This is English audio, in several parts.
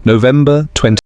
November 20.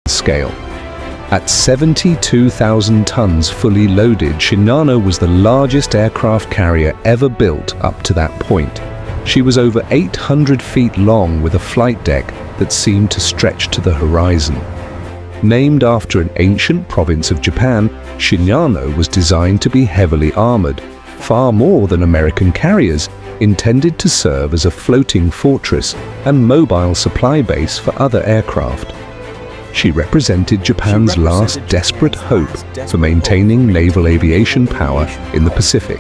Scale. At 72,000 tons fully loaded, Shinano was the largest aircraft carrier ever built up to that point. She was over 800 feet long with a flight deck that seemed to stretch to the horizon. Named after an ancient province of Japan, Shinano was designed to be heavily armored, far more than American carriers, intended to serve as a floating fortress and mobile supply base for other aircraft. She represented Japan's last desperate hope for maintaining naval aviation power in the Pacific.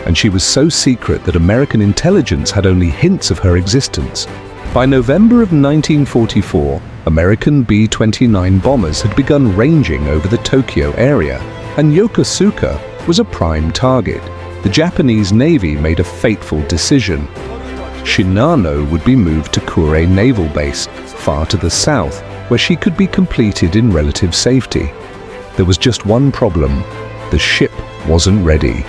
And she was so secret that American intelligence had only hints of her existence. By November of 1944, American B-29 bombers had begun ranging over the Tokyo area, and Yokosuka was a prime target. The Japanese Navy made a fateful decision. Shinano would be moved to Kure Naval Base, far to the south, where she could be completed in relative safety. There was just one problem: the ship wasn't ready.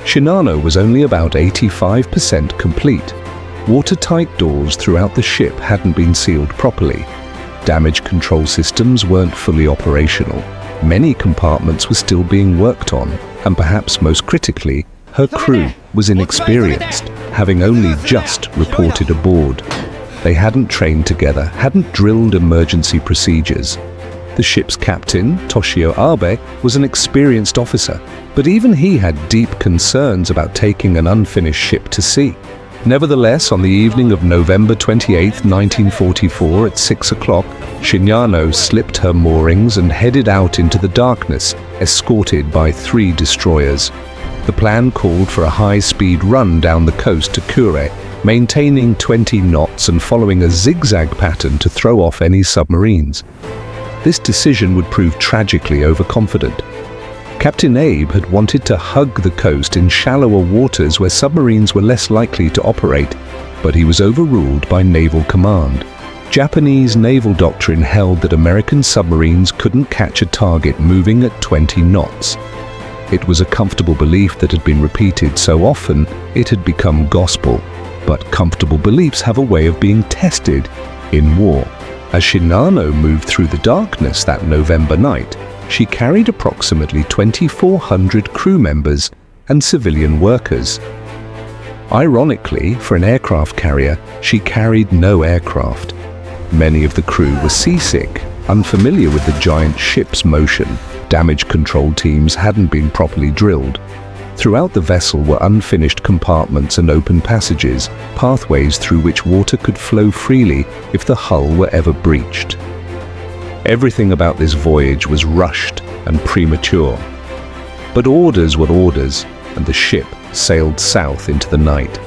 Shinano was only about 85% complete. Watertight doors throughout the ship hadn't been sealed properly. Damage control systems weren't fully operational. Many compartments were still being worked on, and perhaps most critically, her crew was inexperienced, having only just reported aboard. They hadn't trained together, hadn't drilled emergency procedures. The ship's captain, Toshio Abe, was an experienced officer, but even he had deep concerns about taking an unfinished ship to sea. Nevertheless, on the evening of November 28, 1944 at 6 o'clock, Shinano slipped her moorings and headed out into the darkness, escorted by 3 destroyers. The plan called for a high-speed run down the coast to Kure, maintaining 20 knots and following a zigzag pattern to throw off any submarines. This decision would prove tragically overconfident. Captain Abe had wanted to hug the coast in shallower waters where submarines were less likely to operate, but he was overruled by Naval Command. Japanese naval doctrine held that American submarines couldn't catch a target moving at 20 knots. It was a comfortable belief that had been repeated so often it had become gospel. But comfortable beliefs have a way of being tested in war. As Shinano moved through the darkness that November night, she carried approximately 2,400 crew members and civilian workers. Ironically, for an aircraft carrier, she carried no aircraft. Many of the crew were seasick, unfamiliar with the giant ship's motion. Damage control teams hadn't been properly drilled. Throughout the vessel were unfinished compartments and open passages, pathways through which water could flow freely if the hull were ever breached. Everything about this voyage was rushed and premature. But orders were orders, and the ship sailed south into the night.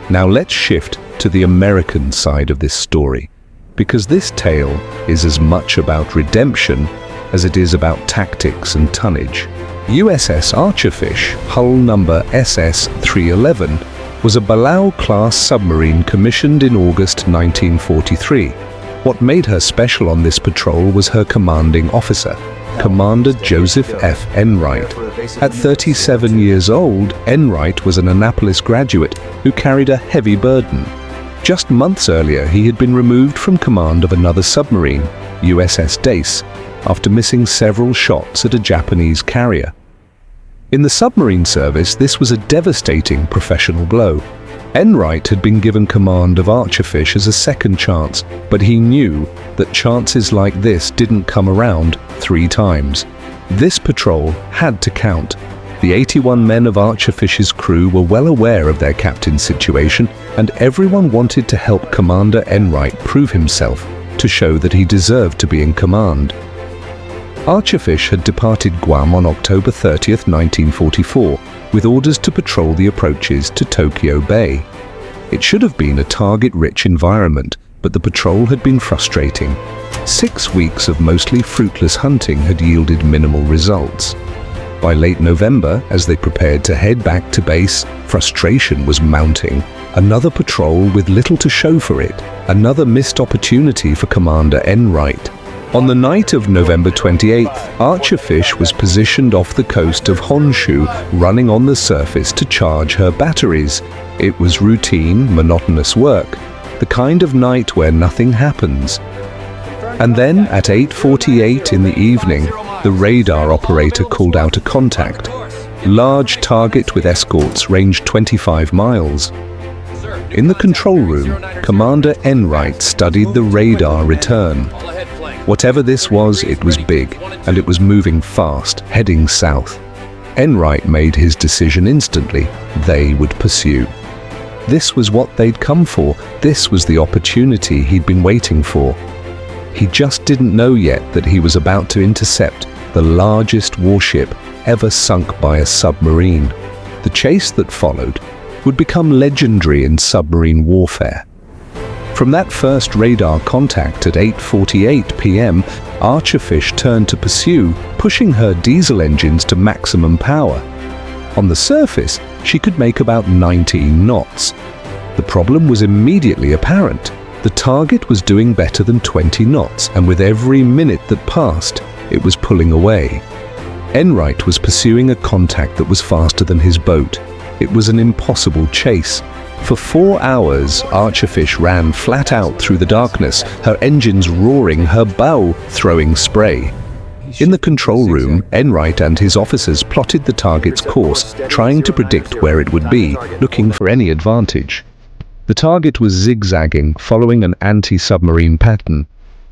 Now let's shift to the American side of this story, because this tale is as much about redemption as it is about tactics and tonnage. USS Archerfish, hull number SS-311, was a Balao-class submarine commissioned in August 1943. What made her special on this patrol was her commanding officer, Commander Joseph F. Enright. At 37 years old, Enright was an Annapolis graduate who carried a heavy burden. Just months earlier, he had been removed from command of another submarine, USS Dace, after missing several shots at a Japanese carrier. In the submarine service, this was a devastating professional blow. Enright had been given command of Archerfish as a second chance, but he knew that chances like this didn't come around 3 times. This patrol had to count. The 81 men of Archerfish's crew were well aware of their captain's situation, and everyone wanted to help Commander Enright prove himself, to show that he deserved to be in command. Archerfish had departed Guam on October 30, 1944, with orders to patrol the approaches to Tokyo Bay. It should have been a target-rich environment, but the patrol had been frustrating. 6 weeks of mostly fruitless hunting had yielded minimal results. By late November, as they prepared to head back to base, frustration was mounting. Another patrol with little to show for it, another missed opportunity for Commander Enright. On the night of November 28th, Archerfish was positioned off the coast of Honshu, running on the surface to charge her batteries. It was routine, monotonous work, the kind of night where nothing happens. And then, at 8:48 in the evening, the radar operator called out a contact. Large target with escorts ranged 25 miles. In the control room, Commander Enright studied the radar return. Whatever this was, it was big, and it was moving fast, heading south. Enright made his decision instantly. They would pursue. This was what they'd come for. This was the opportunity he'd been waiting for. He just didn't know yet that he was about to intercept the largest warship ever sunk by a submarine. The chase that followed would become legendary in submarine warfare. From that first radar contact at 8:48 p.m., Archerfish turned to pursue, pushing her diesel engines to maximum power. On the surface, she could make about 19 knots. The problem was immediately apparent. The target was doing better than 20 knots, and with every minute that passed, it was pulling away. Enright was pursuing a contact that was faster than his boat. It was an impossible chase. For 4 hours, Archerfish ran flat out through the darkness, her engines roaring, her bow throwing spray. In the control room, Enright and his officers plotted the target's course, trying to predict where it would be, looking for any advantage. The target was zigzagging, following an anti-submarine pattern.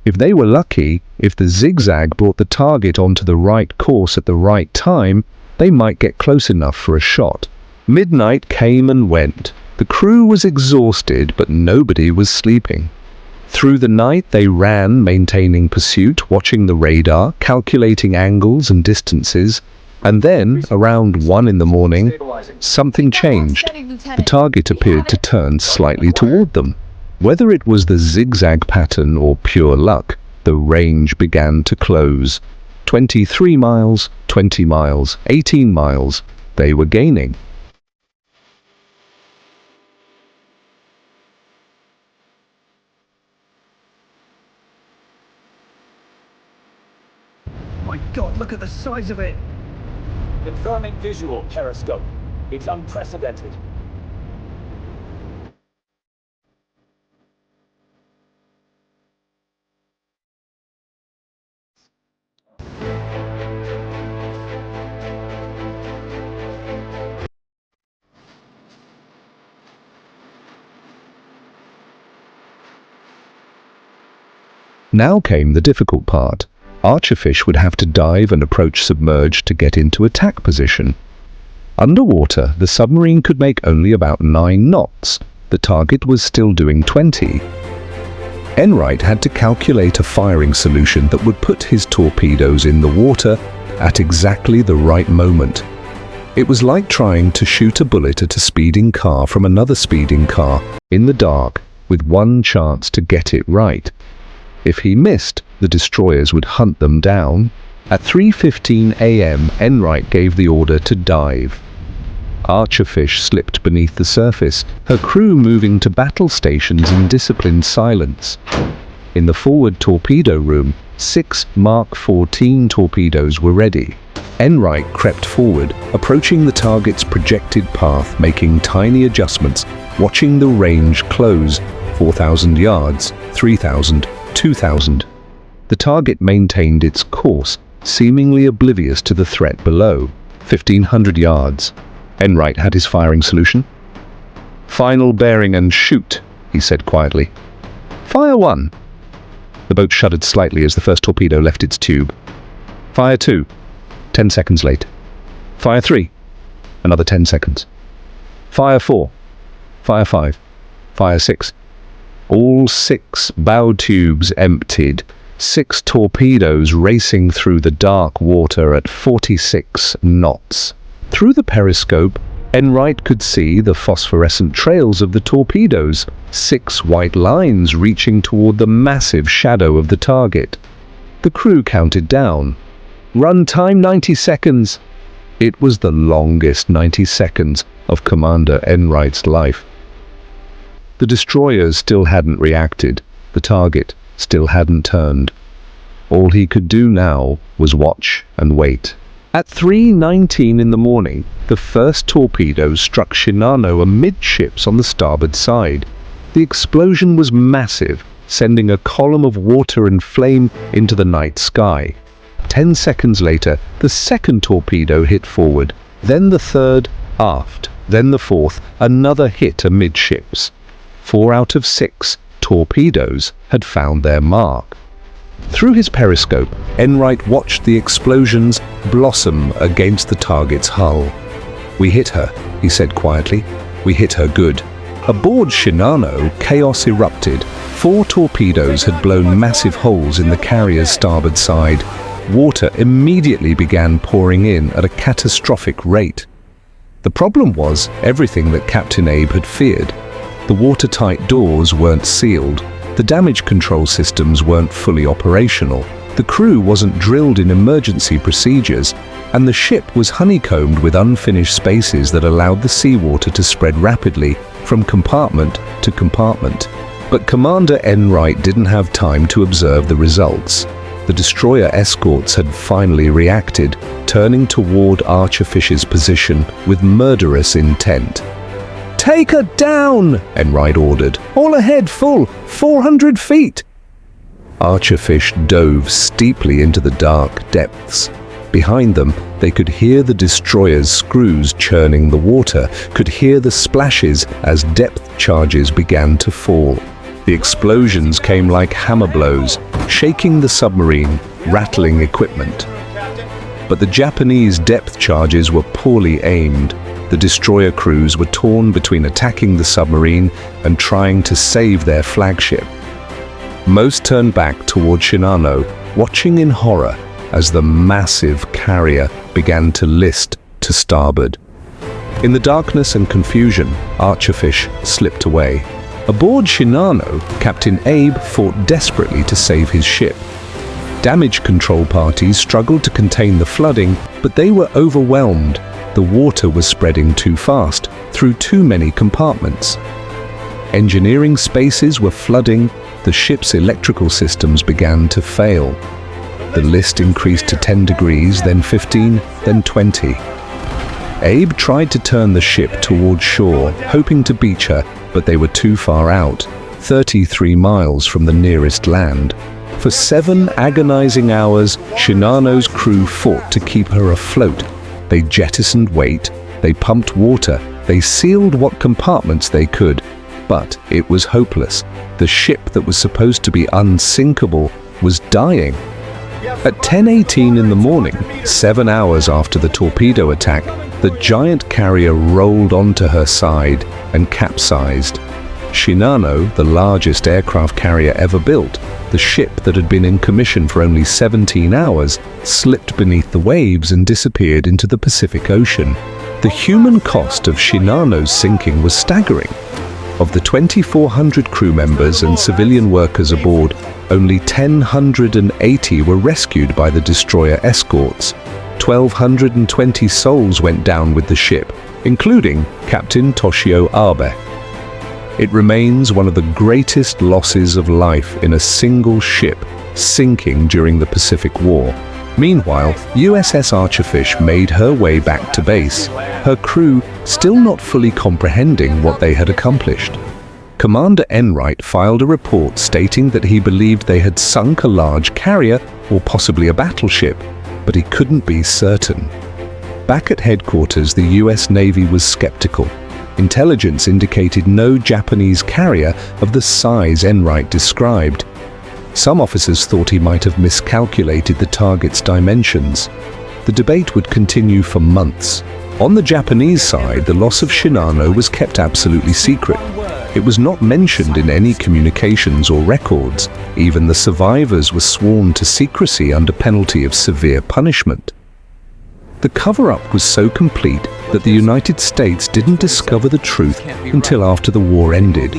If they were lucky, if the zigzag brought the target onto the right course at the right time, they might get close enough for a shot. Midnight came and went. The crew was exhausted, but nobody was sleeping. Through the night they ran, maintaining pursuit, watching the radar, calculating angles and distances, and then, around 1 in the morning, something changed. The target appeared to turn slightly toward them. Whether it was the zigzag pattern or pure luck, the range began to close. 23 miles, 20 miles, 18 miles. They were gaining. My God, look at the size of it! Confirming visual, periscope. It's unprecedented. Now came the difficult part. Archerfish would have to dive and approach submerged to get into attack position. Underwater, the submarine could make only about 9 knots. The target was still doing 20. Enright had to calculate a firing solution that would put his torpedoes in the water at exactly the right moment. It was like trying to shoot a bullet at a speeding car from another speeding car in the dark with one chance to get it right. If he missed, the destroyers would hunt them down. At 3:15 a.m., Enright gave the order to dive. Archerfish slipped beneath the surface, her crew moving to battle stations in disciplined silence. In the forward torpedo room, 6 Mark 14 torpedoes were ready. Enright crept forward, approaching the target's projected path, making tiny adjustments, watching the range close. 4,000 yards, 3,000, 2,000. The target maintained its course, seemingly oblivious to the threat below. 1,500 yards. Enright had his firing solution. "Final bearing and shoot," he said quietly. "Fire 1. The boat shuddered slightly as the first torpedo left its tube. "Fire 2. 10 seconds later. "Fire 3. Another 10 seconds. "Fire 4. "Fire 5. "Fire 6. All 6 bow tubes emptied. 6 torpedoes racing through the dark water at 46 knots. Through the periscope, Enright could see the phosphorescent trails of the torpedoes, 6 white lines reaching toward the massive shadow of the target. The crew counted down. "Run time 90 seconds. It was the longest 90 seconds of Commander Enright's life. The destroyers still hadn't reacted. The target still hadn't turned. All he could do now was watch and wait. At 3:19 in the morning, the first torpedo struck Shinano amidships on the starboard side. The explosion was massive, sending a column of water and flame into the night sky. 10 seconds later, the second torpedo hit forward, then the third aft, then the fourth, another hit amidships. 4 out of 6 torpedoes had found their mark. Through his periscope, Enright watched the explosions blossom against the target's hull. "We hit her," he said quietly. "We hit her good." Aboard Shinano, chaos erupted. 4 torpedoes had blown massive holes in the carrier's starboard side. Water immediately began pouring in at a catastrophic rate. The problem was everything that Captain Abe had feared. The watertight doors weren't sealed. The damage control systems weren't fully operational. The crew wasn't drilled in emergency procedures, and the ship was honeycombed with unfinished spaces that allowed the seawater to spread rapidly from compartment to compartment. But Commander Enright didn't have time to observe the results. The destroyer escorts had finally reacted, turning toward Archerfish's position with murderous intent. "Take her down!" Enright ordered. "All ahead, full, 400 feet!" Archerfish dove steeply into the dark depths. Behind them, they could hear the destroyer's screws churning the water, could hear the splashes as depth charges began to fall. The explosions came like hammer blows, shaking the submarine, rattling equipment. But the Japanese depth charges were poorly aimed. The destroyer crews were torn between attacking the submarine and trying to save their flagship. Most turned back toward Shinano, watching in horror as the massive carrier began to list to starboard. In the darkness and confusion, Archerfish slipped away. Aboard Shinano, Captain Abe fought desperately to save his ship. Damage control parties struggled to contain the flooding, but they were overwhelmed. The water was spreading too fast, through too many compartments. Engineering spaces were flooding, the ship's electrical systems began to fail. The list increased to 10 degrees, then 15, then 20. Abe tried to turn the ship toward shore, hoping to beach her, but they were too far out, 33 miles from the nearest land. For 7 agonizing hours, Shinano's crew fought to keep her afloat. They jettisoned weight, they pumped water, they sealed what compartments they could. But it was hopeless. The ship that was supposed to be unsinkable was dying. At 10:18 in the morning, 7 hours after the torpedo attack, the giant carrier rolled onto her side and capsized. Shinano, the largest aircraft carrier ever built, the ship that had been in commission for only 17 hours, slipped beneath the waves and disappeared into the Pacific Ocean. The human cost of Shinano's sinking was staggering. Of the 2,400 crew members and civilian workers aboard, only 1,080 were rescued by the destroyer escorts. 1,220 souls went down with the ship, including Captain Toshio Abe. It remains one of the greatest losses of life in a single ship sinking during the Pacific War. Meanwhile, USS Archerfish made her way back to base, her crew still not fully comprehending what they had accomplished. Commander Enright filed a report stating that he believed they had sunk a large carrier or possibly a battleship, but he couldn't be certain. Back at headquarters, the US Navy was skeptical. Intelligence indicated no Japanese carrier of the size Enright described. Some officers thought he might have miscalculated the target's dimensions. The debate would continue for months. On the Japanese side, the loss of Shinano was kept absolutely secret. It was not mentioned in any communications or records. Even the survivors were sworn to secrecy under penalty of severe punishment. The cover-up was so complete that the United States didn't discover the truth until after the war ended,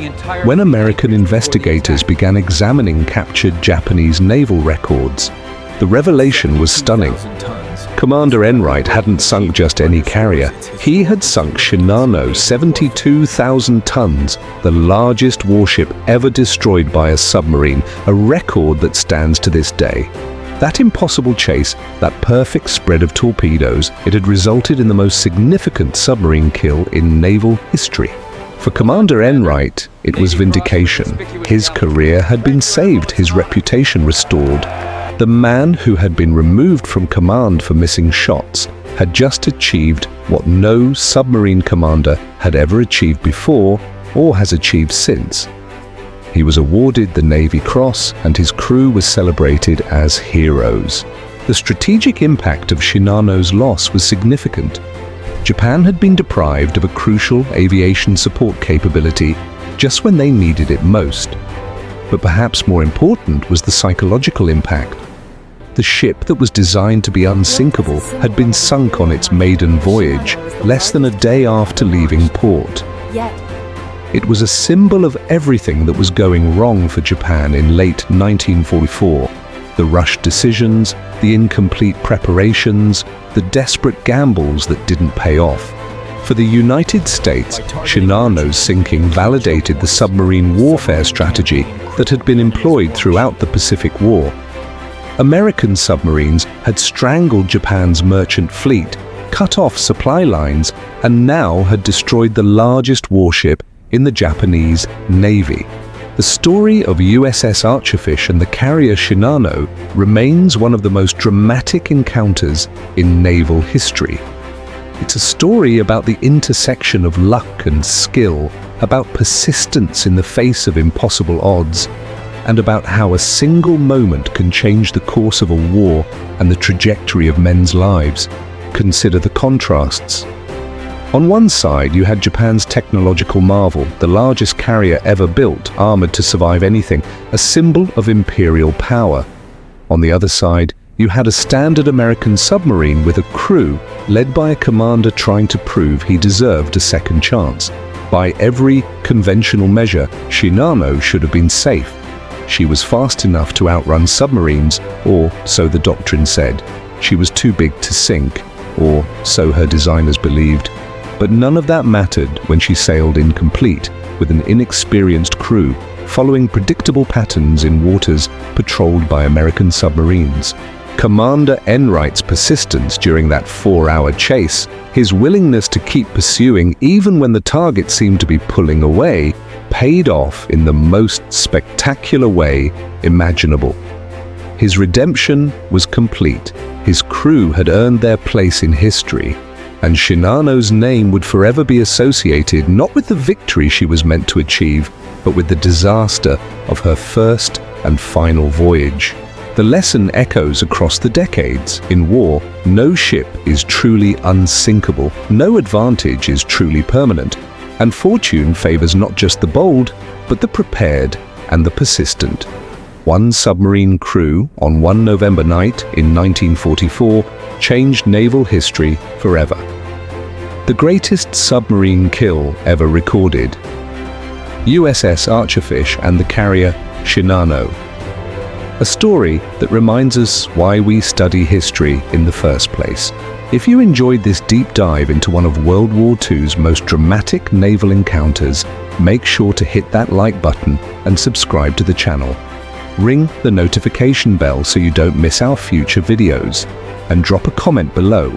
when American investigators began examining captured Japanese naval records. The revelation was stunning. Commander Enright hadn't sunk just any carrier. He had sunk Shinano, 72,000 tons, the largest warship ever destroyed by a submarine, a record that stands to this day. That impossible chase, that perfect spread of torpedoes, it had resulted in the most significant submarine kill in naval history. For Commander Enright, it was vindication. His career had been saved, his reputation restored. The man who had been removed from command for missing shots had just achieved what no submarine commander had ever achieved before or has achieved since. He was awarded the Navy Cross and his crew was celebrated as heroes. The strategic impact of Shinano's loss was significant. Japan had been deprived of a crucial aviation support capability just when they needed it most. But perhaps more important was the psychological impact. The ship that was designed to be unsinkable had been sunk on its maiden voyage, less than a day after leaving port. It was a symbol of everything that was going wrong for Japan in late 1944. The rushed decisions, the incomplete preparations, the desperate gambles that didn't pay off. For the United States, Shinano's sinking validated the submarine warfare strategy that had been employed throughout the Pacific War. American submarines had strangled Japan's merchant fleet, cut off supply lines, and now had destroyed the largest warship in the Japanese Navy. The story of USS Archerfish and the carrier Shinano remains one of the most dramatic encounters in naval history. It's a story about the intersection of luck and skill, about persistence in the face of impossible odds, and about how a single moment can change the course of a war and the trajectory of men's lives. Consider the contrasts. On one side, you had Japan's technological marvel, the largest carrier ever built, armored to survive anything, a symbol of imperial power. On the other side, you had a standard American submarine with a crew led by a commander trying to prove he deserved a second chance. By every conventional measure, Shinano should have been safe. She was fast enough to outrun submarines, or so the doctrine said. She was too big to sink, or so her designers believed. But none of that mattered when she sailed incomplete, with an inexperienced crew, following predictable patterns in waters patrolled by American submarines. Commander Enright's persistence during that 4-hour chase, his willingness to keep pursuing even when the target seemed to be pulling away, paid off in the most spectacular way imaginable. His redemption was complete. His crew had earned their place in history. and Shinano's name would forever be associated not with the victory she was meant to achieve, but with the disaster of her first and final voyage. The lesson echoes across the decades. In war, no ship is truly unsinkable, no advantage is truly permanent, and fortune favors not just the bold, but the prepared and the persistent. One submarine crew on one November night in 1944 changed naval history forever. The greatest submarine kill ever recorded. USS Archerfish and the carrier Shinano. A story that reminds us why we study history in the first place. If you enjoyed this deep dive into one of World War II's most dramatic naval encounters, make sure to hit that like button and subscribe to the channel. Ring the notification bell so you don't miss our future videos, and drop a comment below.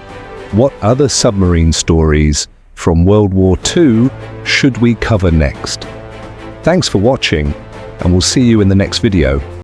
What other submarine stories from World War II should we cover next? Thanks for watching, and we'll see you in the next video.